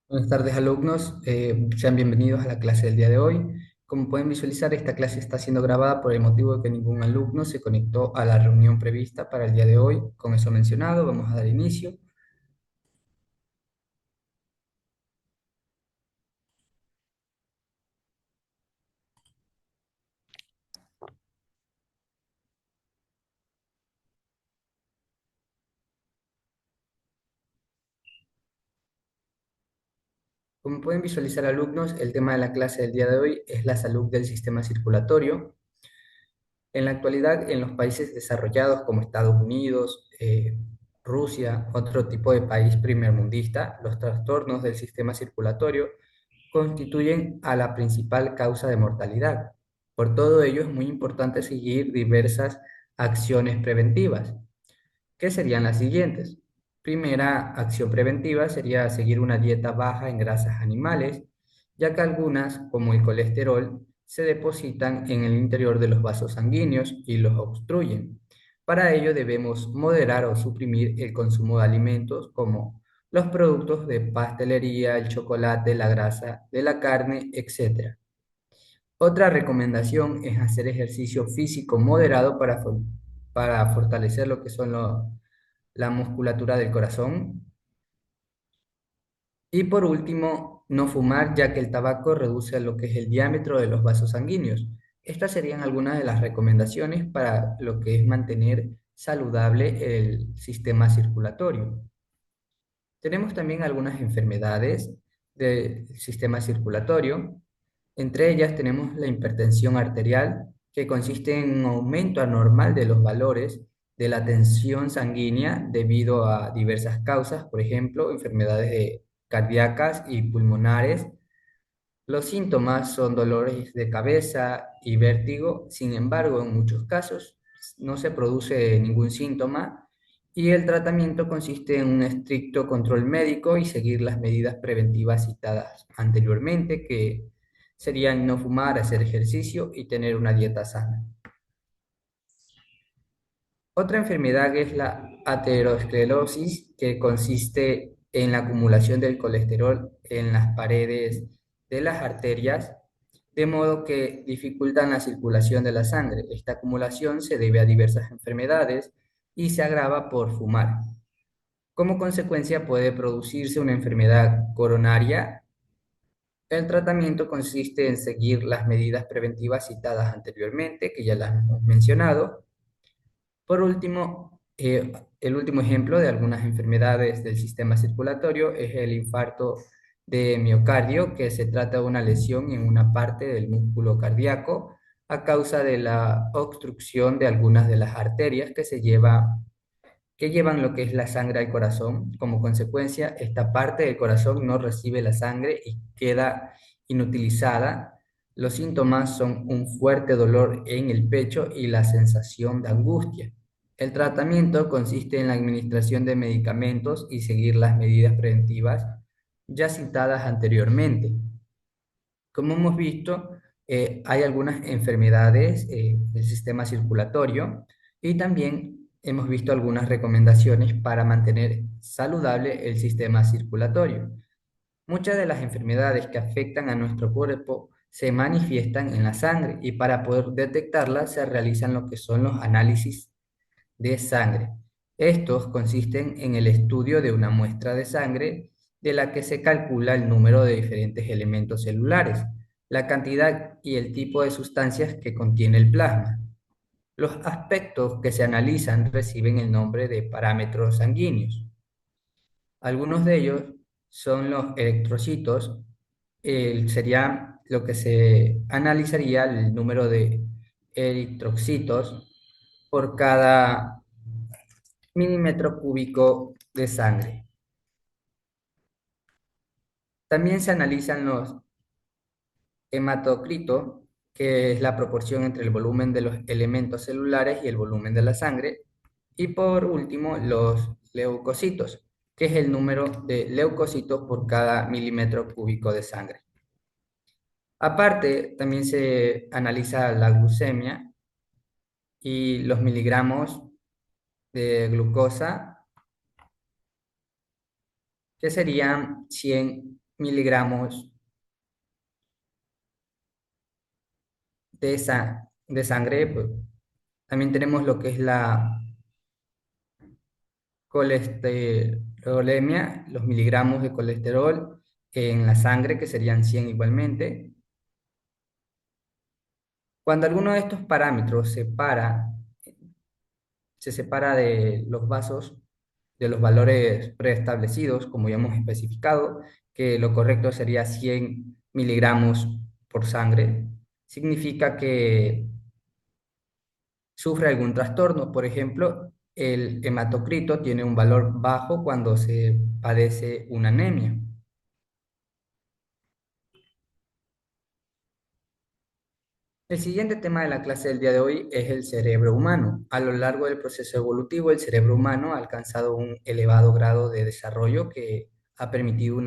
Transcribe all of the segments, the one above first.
Buenas tardes, alumnos. Sean bienvenidos a la clase del día de hoy. Como pueden visualizar, esta clase está siendo grabada por el motivo de que ningún alumno se conectó a la reunión prevista para el día de hoy. Con eso mencionado, vamos a dar inicio. Como pueden visualizar, alumnos, el tema de la clase del día de hoy es la salud del sistema circulatorio. En la actualidad, en los países desarrollados como Estados Unidos, Rusia, otro tipo de país primermundista, los trastornos del sistema circulatorio constituyen a la principal causa de mortalidad. Por todo ello, es muy importante seguir diversas acciones preventivas. ¿Qué serían las siguientes? Primera acción preventiva sería seguir una dieta baja en grasas animales, ya que algunas, como el colesterol, se depositan en el interior de los vasos sanguíneos y los obstruyen. Para ello debemos moderar o suprimir el consumo de alimentos como los productos de pastelería, el chocolate, la grasa de la carne, etc. Otra recomendación es hacer ejercicio físico moderado para fortalecer lo que son la musculatura del corazón. Y por último, no fumar, ya que el tabaco reduce lo que es el diámetro de los vasos sanguíneos. Estas serían algunas de las recomendaciones para lo que es mantener saludable el sistema circulatorio. Tenemos también algunas enfermedades del sistema circulatorio. Entre ellas tenemos la hipertensión arterial, que consiste en un aumento anormal de los valores de la tensión sanguínea debido a diversas causas, por ejemplo, cardíacas y pulmonares. Los síntomas son dolores de cabeza y vértigo. Sin embargo, en muchos casos no se produce ningún síntoma y el tratamiento consiste en un estricto control médico y seguir las medidas preventivas citadas anteriormente, que serían no fumar, hacer ejercicio y tener una dieta sana. Otra enfermedad es la aterosclerosis, que consiste en la acumulación del colesterol en las paredes de las arterias, de modo que dificultan la circulación de la sangre. Esta acumulación se debe a diversas enfermedades y se agrava por fumar. Como consecuencia puede producirse una enfermedad coronaria. El tratamiento consiste en seguir las medidas preventivas citadas anteriormente, que ya las hemos mencionado. Por último, el último ejemplo de algunas enfermedades del sistema circulatorio es el infarto de miocardio, que se trata de una lesión en una parte del músculo cardíaco a causa de la obstrucción de algunas de las arterias que llevan lo que es la sangre al corazón. Como consecuencia, esta parte del corazón no recibe la sangre y queda inutilizada. Los síntomas son un fuerte dolor en el pecho y la sensación de angustia. El tratamiento consiste en la administración de medicamentos y seguir las medidas preventivas ya citadas anteriormente. Como hemos visto, hay algunas enfermedades del sistema circulatorio y también hemos visto algunas recomendaciones para mantener saludable el sistema circulatorio. Muchas de las enfermedades que afectan a nuestro cuerpo se manifiestan en la sangre y para poder detectarlas se realizan lo que son los análisis de sangre. Estos consisten en el estudio de una muestra de sangre de la que se calcula el número de diferentes elementos celulares, la cantidad y el tipo de sustancias que contiene el plasma. Los aspectos que se analizan reciben el nombre de parámetros sanguíneos. Algunos de ellos son los eritrocitos. Sería lo que se analizaría el número de eritrocitos por cada milímetro cúbico de sangre. También se analizan los hematocritos, que es la proporción entre el volumen de los elementos celulares y el volumen de la sangre. Y por último, los leucocitos, que es el número de leucocitos por cada milímetro cúbico de sangre. Aparte, también se analiza la glucemia y los miligramos de glucosa, que serían 100 miligramos de sangre. Pues, también tenemos lo que es la colesterolemia, los miligramos de colesterol en la sangre, que serían 100 igualmente. Cuando alguno de estos parámetros se separa de los vasos, de los valores preestablecidos, como ya hemos especificado, que lo correcto sería 100 miligramos por sangre, significa que sufre algún trastorno. Por ejemplo, el hematocrito tiene un valor bajo cuando se padece una anemia. El siguiente tema de la clase del día de hoy es el cerebro humano. A lo largo del proceso evolutivo, el cerebro humano ha alcanzado un elevado grado de desarrollo que ha permitido un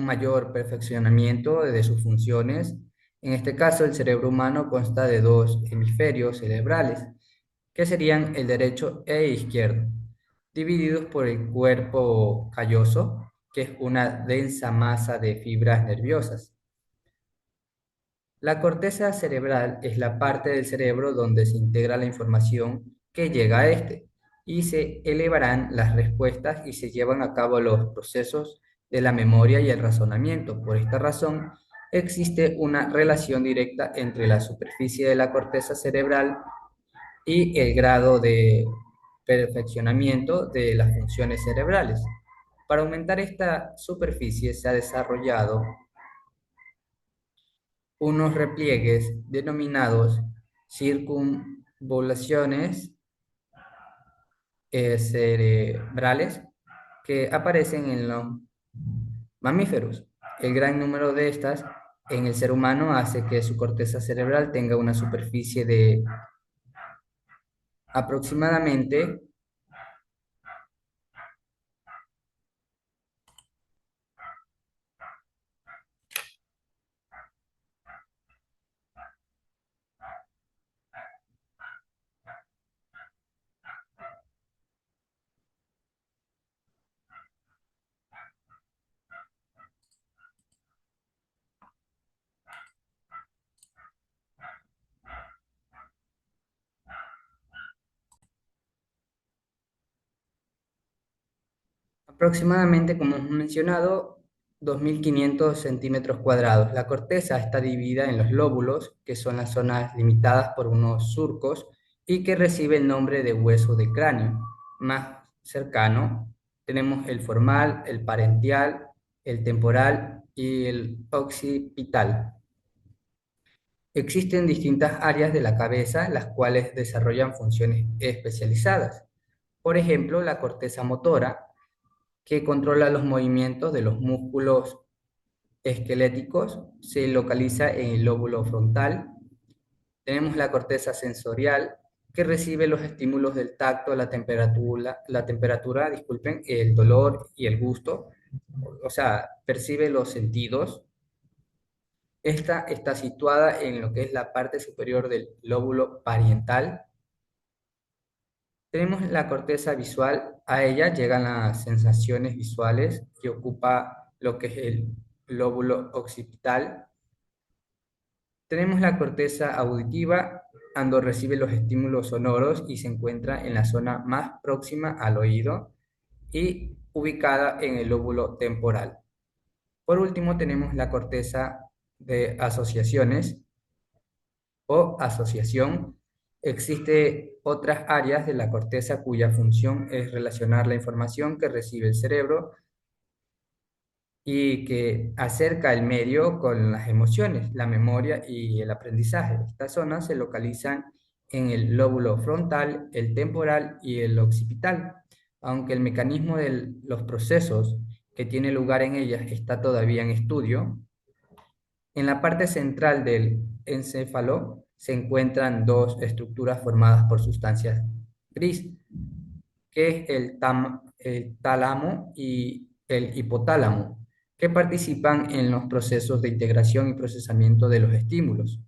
mayor perfeccionamiento de sus funciones. En este caso, el cerebro humano consta de dos hemisferios cerebrales, que serían el derecho e izquierdo, divididos por el cuerpo calloso, que es una densa masa de fibras nerviosas. La corteza cerebral es la parte del cerebro donde se integra la información que llega a este y se elevarán las respuestas y se llevan a cabo los procesos de la memoria y el razonamiento. Por esta razón, existe una relación directa entre la superficie de la corteza cerebral y el grado de perfeccionamiento de las funciones cerebrales. Para aumentar esta superficie se ha desarrollado unos repliegues denominados circunvolaciones cerebrales que aparecen en los mamíferos. El gran número de estas en el ser humano hace que su corteza cerebral tenga una superficie de aproximadamente Aproximadamente, como hemos mencionado, 2.500 centímetros cuadrados. La corteza está dividida en los lóbulos, que son las zonas limitadas por unos surcos y que recibe el nombre de hueso de cráneo. Más cercano tenemos el formal, el parental, el temporal y el occipital. Existen distintas áreas de la cabeza, las cuales desarrollan funciones especializadas. Por ejemplo, la corteza motora, que controla los movimientos de los músculos esqueléticos, se localiza en el lóbulo frontal. Tenemos la corteza sensorial, que recibe los estímulos del tacto, la temperatura, disculpen, el dolor y el gusto, o sea, percibe los sentidos. Esta está situada en lo que es la parte superior del lóbulo parietal. Tenemos la corteza visual, a ella llegan las sensaciones visuales que ocupa lo que es el lóbulo occipital. Tenemos la corteza auditiva, cuando recibe los estímulos sonoros y se encuentra en la zona más próxima al oído y ubicada en el lóbulo temporal. Por último, tenemos la corteza de asociaciones o asociación. Existe otras áreas de la corteza cuya función es relacionar la información que recibe el cerebro y que acerca el medio con las emociones, la memoria y el aprendizaje. Estas zonas se localizan en el lóbulo frontal, el temporal y el occipital. Aunque el mecanismo de los procesos que tiene lugar en ellas está todavía en estudio, en la parte central del encéfalo se encuentran dos estructuras formadas por sustancias gris, que es el tálamo y el hipotálamo, que participan en los procesos de integración y procesamiento de los estímulos.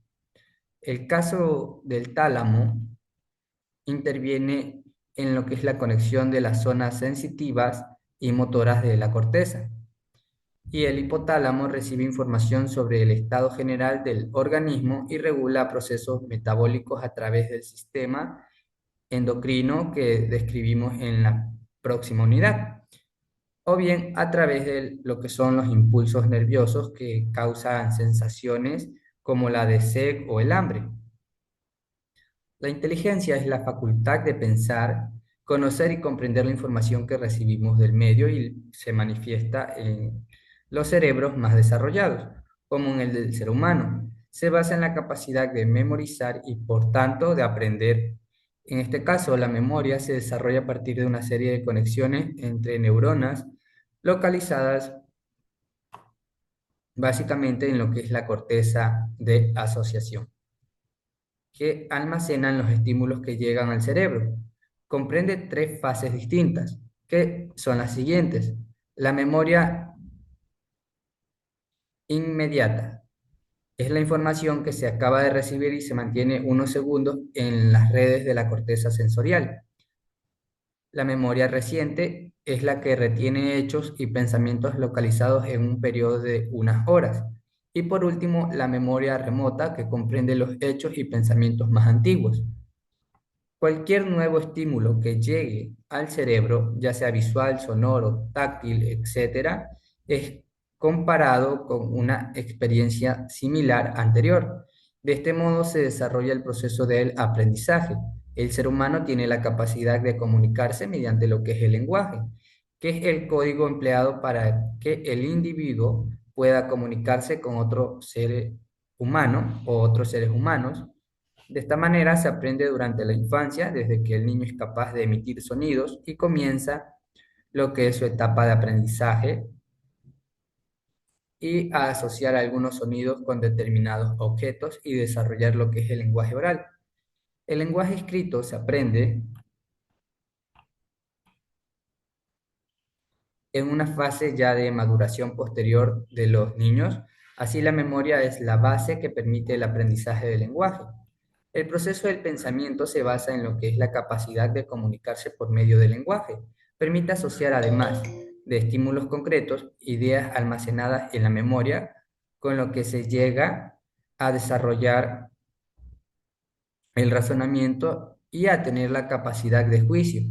El caso del tálamo interviene en lo que es la conexión de las zonas sensitivas y motoras de la corteza. Y el hipotálamo recibe información sobre el estado general del organismo y regula procesos metabólicos a través del sistema endocrino que describimos en la próxima unidad, o bien a través de lo que son los impulsos nerviosos que causan sensaciones como la de sed o el hambre. La inteligencia es la facultad de pensar, conocer y comprender la información que recibimos del medio y se manifiesta en los cerebros más desarrollados, como en el del ser humano. Se basa en la capacidad de memorizar y por tanto de aprender. En este caso, la memoria se desarrolla a partir de una serie de conexiones entre neuronas localizadas básicamente en lo que es la corteza de asociación, que almacenan los estímulos que llegan al cerebro. Comprende tres fases distintas, que son las siguientes. La memoria inmediata es la información que se acaba de recibir y se mantiene unos segundos en las redes de la corteza sensorial. La memoria reciente es la que retiene hechos y pensamientos localizados en un periodo de unas horas. Y por último, la memoria remota, que comprende los hechos y pensamientos más antiguos. Cualquier nuevo estímulo que llegue al cerebro, ya sea visual, sonoro, táctil, etcétera, es comparado con una experiencia similar anterior. De este modo se desarrolla el proceso del aprendizaje. El ser humano tiene la capacidad de comunicarse mediante lo que es el lenguaje, que es el código empleado para que el individuo pueda comunicarse con otro ser humano o otros seres humanos. De esta manera se aprende durante la infancia, desde que el niño es capaz de emitir sonidos y comienza lo que es su etapa de aprendizaje y a asociar algunos sonidos con determinados objetos y desarrollar lo que es el lenguaje oral. El lenguaje escrito se aprende en una fase ya de maduración posterior de los niños. Así la memoria es la base que permite el aprendizaje del lenguaje. El proceso del pensamiento se basa en lo que es la capacidad de comunicarse por medio del lenguaje. Permite asociar además de estímulos concretos, ideas almacenadas en la memoria, con lo que se llega a desarrollar el razonamiento y a tener la capacidad de juicio.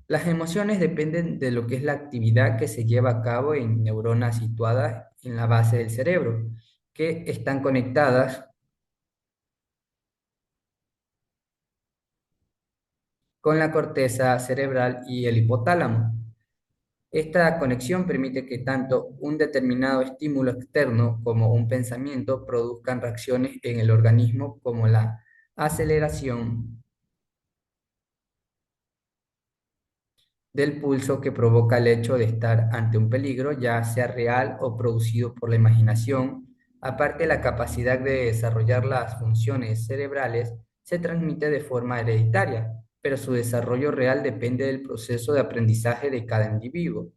Las emociones dependen de lo que es la actividad que se lleva a cabo en neuronas situadas en la base del cerebro, que están conectadas con la corteza cerebral y el hipotálamo. Esta conexión permite que tanto un determinado estímulo externo como un pensamiento produzcan reacciones en el organismo como la aceleración del pulso que provoca el hecho de estar ante un peligro, ya sea real o producido por la imaginación. Aparte, la capacidad de desarrollar las funciones cerebrales se transmite de forma hereditaria, pero su desarrollo real depende del proceso de aprendizaje de cada individuo,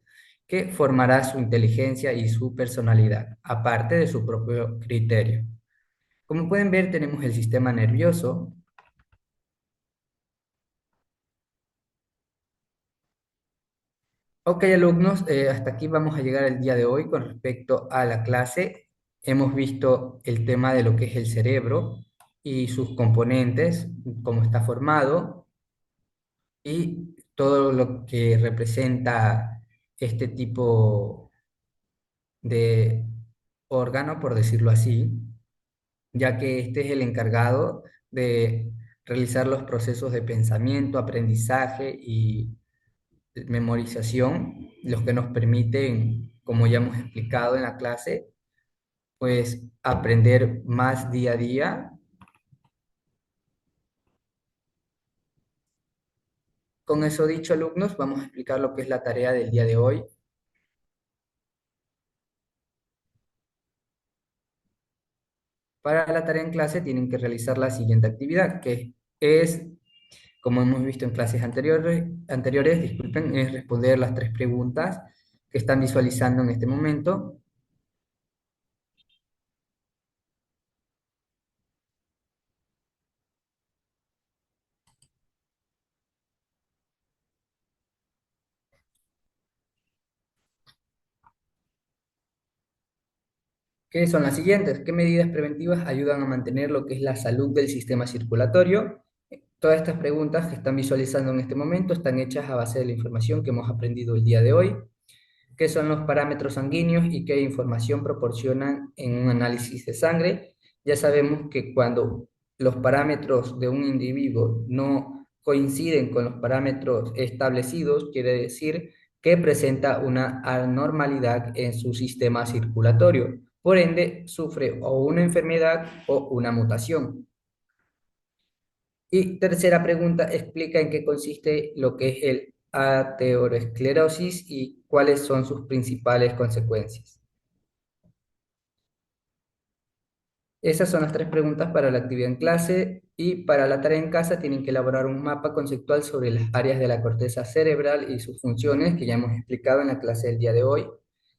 que formará su inteligencia y su personalidad, aparte de su propio criterio. Como pueden ver, tenemos el sistema nervioso. Ok, alumnos, hasta aquí vamos a llegar el día de hoy con respecto a la clase. Hemos visto el tema de lo que es el cerebro y sus componentes, cómo está formado y todo lo que representa este tipo de órgano, por decirlo así, ya que este es el encargado de realizar los procesos de pensamiento, aprendizaje y memorización, los que nos permiten, como ya hemos explicado en la clase, pues aprender más día a día. Con eso dicho, alumnos, vamos a explicar lo que es la tarea del día de hoy. Para la tarea en clase tienen que realizar la siguiente actividad, que es, como hemos visto en clases anteriores, disculpen, es responder las tres preguntas que están visualizando en este momento. que son las siguientes. ¿Qué medidas preventivas ayudan a mantener lo que es la salud del sistema circulatorio? Todas estas preguntas que están visualizando en este momento están hechas a base de la información que hemos aprendido el día de hoy. ¿Qué son los parámetros sanguíneos y qué información proporcionan en un análisis de sangre? Ya sabemos que cuando los parámetros de un individuo no coinciden con los parámetros establecidos, quiere decir que presenta una anormalidad en su sistema circulatorio. Por ende, sufre o una enfermedad o una mutación. Y tercera pregunta, explica en qué consiste lo que es el aterosclerosis y cuáles son sus principales consecuencias. Esas son las tres preguntas para la actividad en clase y para la tarea en casa tienen que elaborar un mapa conceptual sobre las áreas de la corteza cerebral y sus funciones que ya hemos explicado en la clase del día de hoy.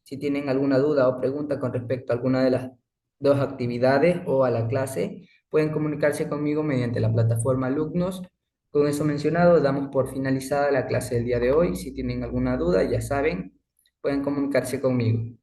Si tienen alguna duda o pregunta con respecto a alguna de las dos actividades o a la clase, pueden comunicarse conmigo mediante la plataforma Alumnos. Con eso mencionado, damos por finalizada la clase del día de hoy. Si tienen alguna duda, ya saben, pueden comunicarse conmigo.